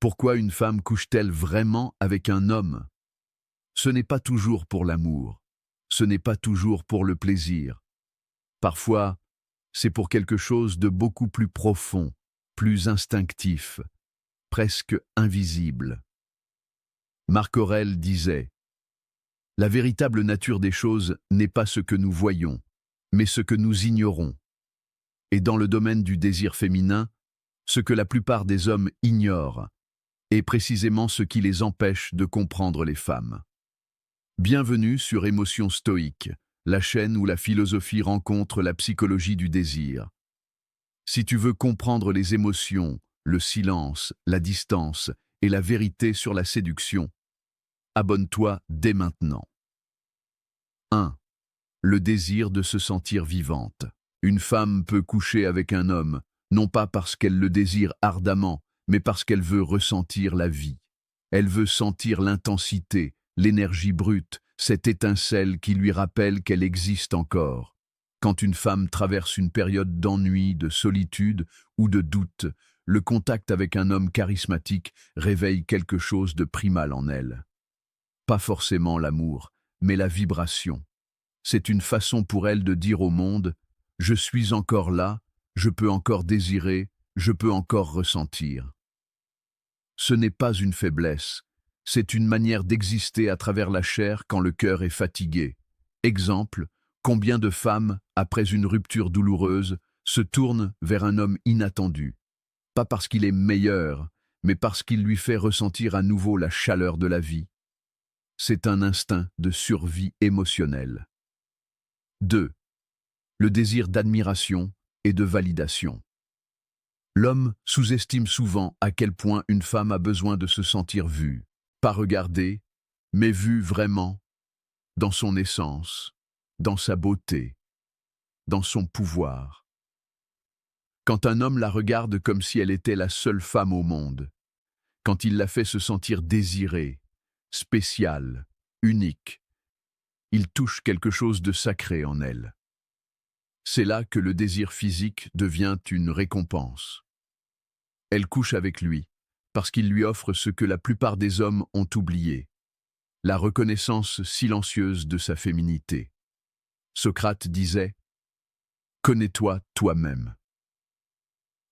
Pourquoi une femme couche-t-elle vraiment avec un homme? Ce n'est pas toujours pour l'amour, ce n'est pas toujours pour le plaisir. Parfois, c'est pour quelque chose de beaucoup plus profond, plus instinctif, presque invisible. Marc Aurèle disait: la véritable nature des choses n'est pas ce que nous voyons, mais ce que nous ignorons. Et dans le domaine du désir féminin, ce que la plupart des hommes ignorent est précisément ce qui les empêche de comprendre les femmes. Bienvenue sur Émotions stoïques, la chaîne où la philosophie rencontre la psychologie du désir. Si tu veux comprendre les émotions, le silence, la distance et la vérité sur la séduction, abonne-toi dès maintenant. 1. Le désir de se sentir vivante. Une femme peut coucher avec un homme, non pas parce qu'elle le désire ardemment, mais parce qu'elle veut ressentir la vie. Elle veut sentir l'intensité, l'énergie brute, cette étincelle qui lui rappelle qu'elle existe encore. Quand une femme traverse une période d'ennui, de solitude ou de doute, le contact avec un homme charismatique réveille quelque chose de primal en elle. Pas forcément l'amour, mais la vibration. C'est une façon pour elle de dire au monde: je suis encore là, je peux encore désirer, je peux encore ressentir. Ce n'est pas une faiblesse, c'est une manière d'exister à travers la chair quand le cœur est fatigué. Exemple, combien de femmes, après une rupture douloureuse, se tournent vers un homme inattendu, pas parce qu'il est meilleur, mais parce qu'il lui fait ressentir à nouveau la chaleur de la vie. C'est un instinct de survie émotionnelle. 2. Le désir d'admiration et de validation. L'homme sous-estime souvent à quel point une femme a besoin de se sentir vue, pas regardée, mais vue vraiment, dans son essence, dans sa beauté, dans son pouvoir. Quand un homme la regarde comme si elle était la seule femme au monde, quand il la fait se sentir désirée, spéciale, unique, il touche quelque chose de sacré en elle. C'est là que le désir physique devient une récompense. Elle couche avec lui, parce qu'il lui offre ce que la plupart des hommes ont oublié, la reconnaissance silencieuse de sa féminité. Socrate disait: « Connais-toi toi-même ».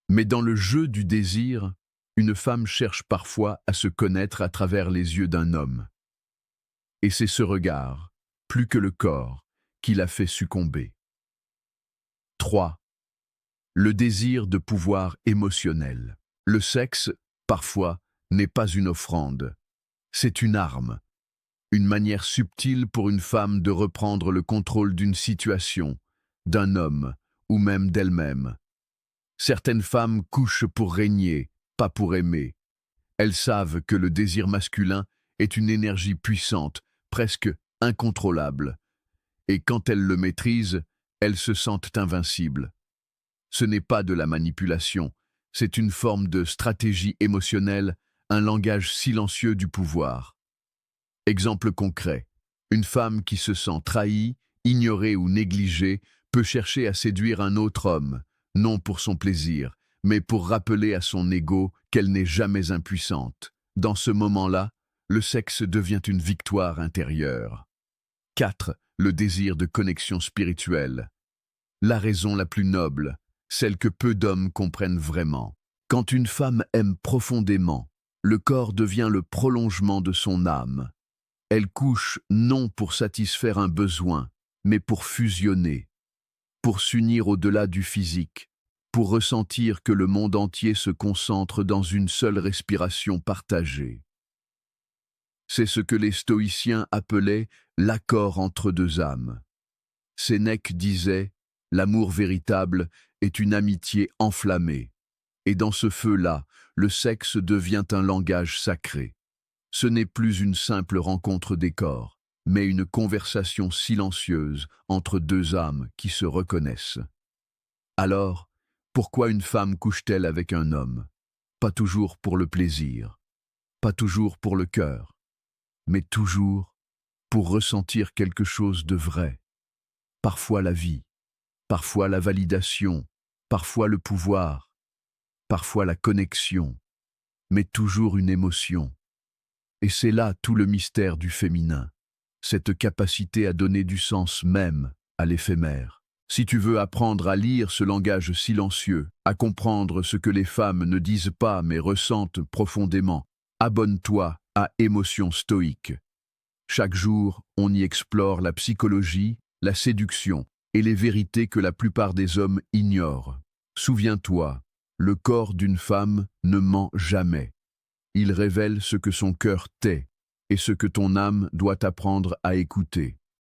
Mais dans le jeu du désir, une femme cherche parfois à se connaître à travers les yeux d'un homme. Et c'est ce regard, plus que le corps, qui la fait succomber. 3. Le désir de pouvoir émotionnel. Le sexe, parfois, n'est pas une offrande. C'est une arme, une manière subtile pour une femme de reprendre le contrôle d'une situation, d'un homme, ou même d'elle-même. Certaines femmes couchent pour régner, pas pour aimer. Elles savent que le désir masculin est une énergie puissante, presque incontrôlable. Et quand elles le maîtrisent, elles se sentent invincibles. Ce n'est pas de la manipulation, c'est une forme de stratégie émotionnelle, un langage silencieux du pouvoir. Exemple concret, une femme qui se sent trahie, ignorée ou négligée peut chercher à séduire un autre homme, non pour son plaisir, mais pour rappeler à son ego qu'elle n'est jamais impuissante. Dans ce moment-là, le sexe devient une victoire intérieure. 4. Le désir de connexion spirituelle. La raison la plus noble, celle que peu d'hommes comprennent vraiment. Quand une femme aime profondément, le corps devient le prolongement de son âme. Elle couche non pour satisfaire un besoin, mais pour fusionner, pour s'unir au-delà du physique, pour ressentir que le monde entier se concentre dans une seule respiration partagée. C'est ce que les stoïciens appelaient l'accord entre deux âmes. Sénèque disait: « L'amour véritable est une amitié enflammée. » Et dans ce feu-là, le sexe devient un langage sacré. Ce n'est plus une simple rencontre des corps, mais une conversation silencieuse entre deux âmes qui se reconnaissent. Alors, pourquoi une femme couche-t-elle avec un homme? Pas toujours pour le plaisir, pas toujours pour le cœur, mais toujours pour ressentir quelque chose de vrai. Parfois la vie, parfois la validation, parfois le pouvoir, parfois la connexion, mais toujours une émotion. Et c'est là tout le mystère du féminin, cette capacité à donner du sens même à l'éphémère. Si tu veux apprendre à lire ce langage silencieux, à comprendre ce que les femmes ne disent pas mais ressentent profondément, abonne-toi à Émotions stoïques. Chaque jour, on y explore la psychologie, la séduction et les vérités que la plupart des hommes ignorent. Souviens-toi, le corps d'une femme ne ment jamais. Il révèle ce que son cœur tait et ce que ton âme doit apprendre à écouter.